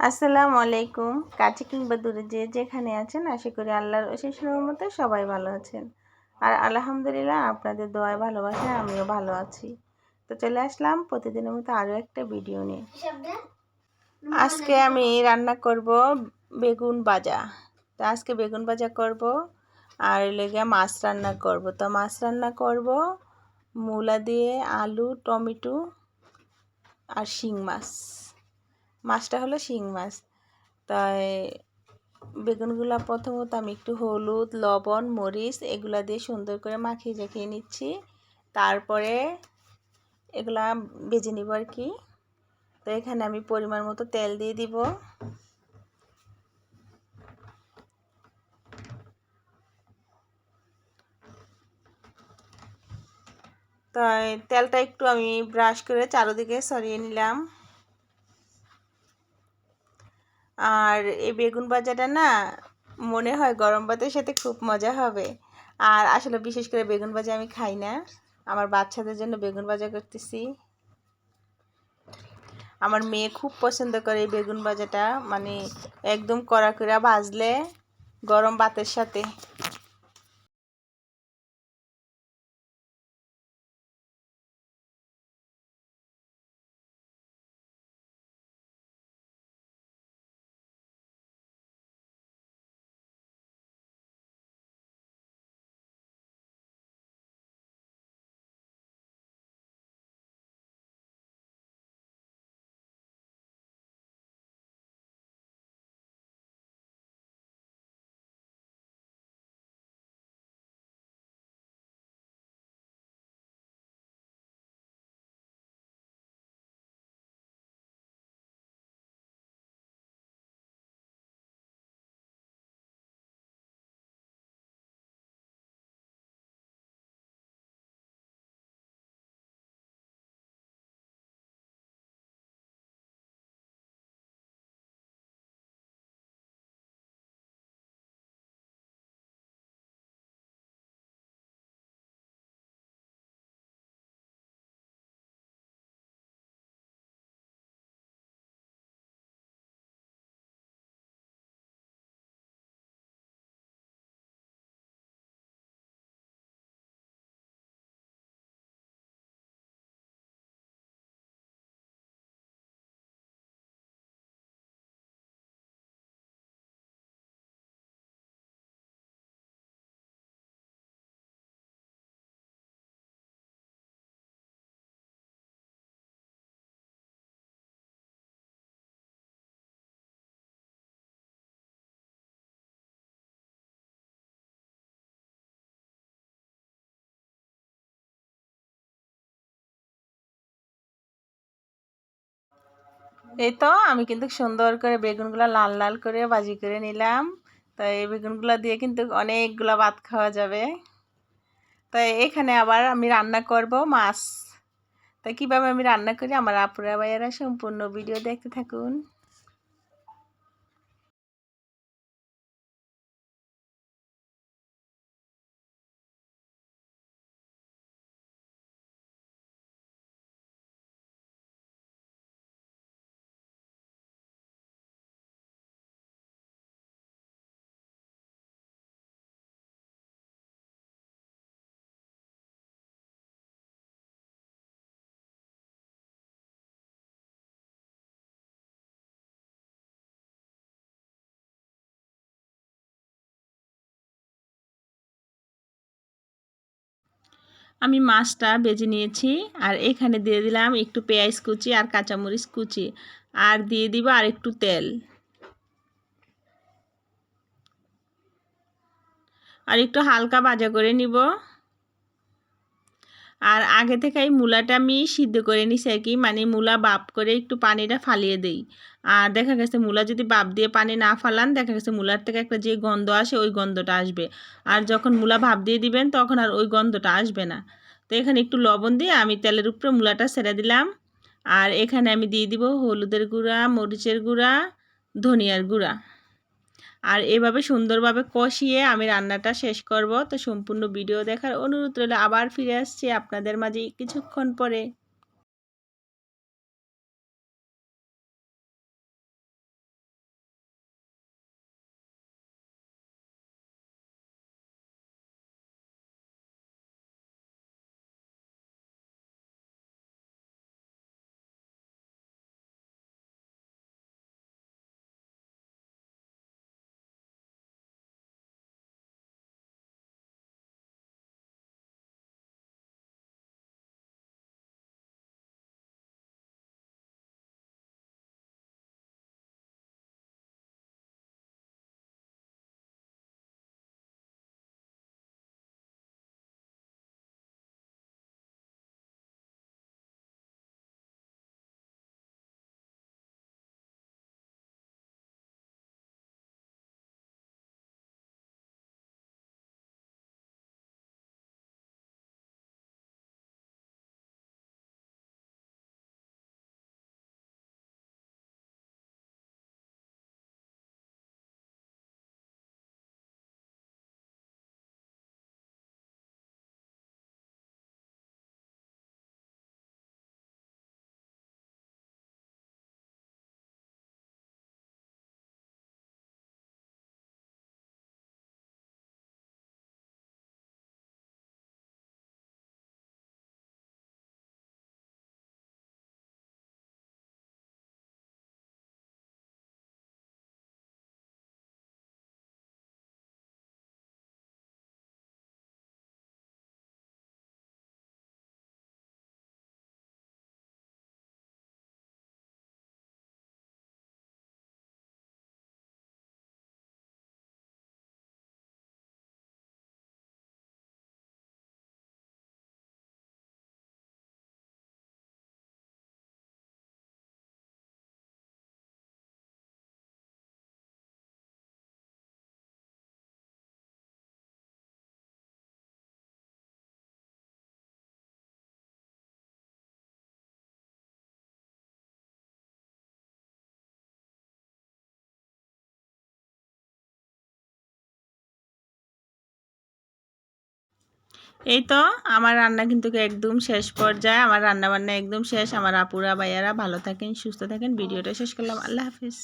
আসসালামু আলাইকুম। কাছে কিংবা দূরে যে যেখানে আছেন, আশা করি আল্লাহর অশেষ রহমতে সবাই ভালো আছেন। আর আলহামদুলিল্লাহ আপনাদের দোয়ায় ভালোবাসায় আমিও ভালো আছি। তো চলে আসলাম প্রতিদিনের মতো আরও একটা ভিডিও নিয়ে। আজকে আমি রান্না করব বেগুন ভাজা। তো আজকে বেগুন ভাজা করব আর লেগে মাছ রান্না করব। তো মাছ রান্না করব মূলা দিয়ে, আলু, টমেটো আর শিং মাছ। মাছটা হলো শিং মাছ। তাই বেগুনগুলা প্রথমত আমি একটু হলুদ, লবণ, মরিচ এগুলা দিয়ে সুন্দর করে মাখিয়ে নিচ্ছি। তারপরে এগুলা ভেজে নিব আর কি। তো এখানে আমি পরিমাণ মতো তেল দিয়ে দিব। তাই তেলটা একটু আমি ব্রাশ করে চারদিকে ছড়িয়ে নিলাম। আর এই বেগুন ভাজাটা না মনে হয় গরম ভাতের সাথে খুব মজা হবে। আর আসলে বিশেষ করে বেগুন ভাজা আমি খাই না, আমার বাচ্চাদের জন্য বেগুন ভাজা করতেছি। আমার মেয়ে খুব পছন্দ করে এই বেগুন ভাজাটা, মানে একদম কড়া করে ভাজলে গরম ভাতের সাথে। এই তো আমি কিন্তু সুন্দর করে বেগুনগুলা লাল লাল করে ভাজি করে নিলাম। তো এই বেগুনগুলা দিয়ে কিন্তু অনেকগুলা ভাত খাওয়া যাবে। তাই এখানে আবার আমি রান্না করব মাছ। তাই কীভাবে আমি রান্না করি আমার আপুরা ভাইয়েরা সম্পূর্ণ ভিডিও দেখতে থাকুন। আমি মাছটা ভেজে নিয়েছি আর এখানে দিয়ে দিলাম একটু পেঁয়াজ কুচি আর কাঁচামরিচ কুচি, আর দিয়ে দিব আর একটু তেল, আর একটু হালকা ভাজা করে নিব। আর আগে থেকে এই মূলাটা আমি সিদ্ধ করে নিছি আর কি, মানে মূলা বাপ করে একটু পানিটা ফালিয়ে দেই। আর দেখা গেছে মূলা যদি বাপ দিয়ে পানি না ফালান, দেখা গেছে মূলার থেকে একটা যে গন্ধ আসে ওই গন্ধটা আসবে। আর যখন মূলা ভাপ দিয়ে দিবেন তখন আর ওই গন্ধটা আসবে না। তো এখানে একটু লবণ দিয়ে আমি তেলের উপরে মূলাটা ছেড়ে দিলাম। আর এখানে আমি দিয়ে দিব হলুদের গুঁড়া, মরিচের গুঁড়া, ধনিয়ার গুঁড়া। আর এভাবে সুন্দরভাবে কষিয়ে আমি রান্নাটা শেষ করব। তো সম্পূর্ণ ভিডিও দেখার অনুরোধ রইল। আবার ফিরে আসছি আপনাদের মাঝে কিছুক্ষণ পরে। এই তো আমার রান্না কিন্তু একদম শেষ পর্যায়ে, আমার রান্না বান্না একদম শেষ। আমার আপুরা ভাইয়ারা ভালো থাকেন, সুস্থ থাকেন। ভিডিওটা শেষ করলাম, আল্লাহ হাফিজ।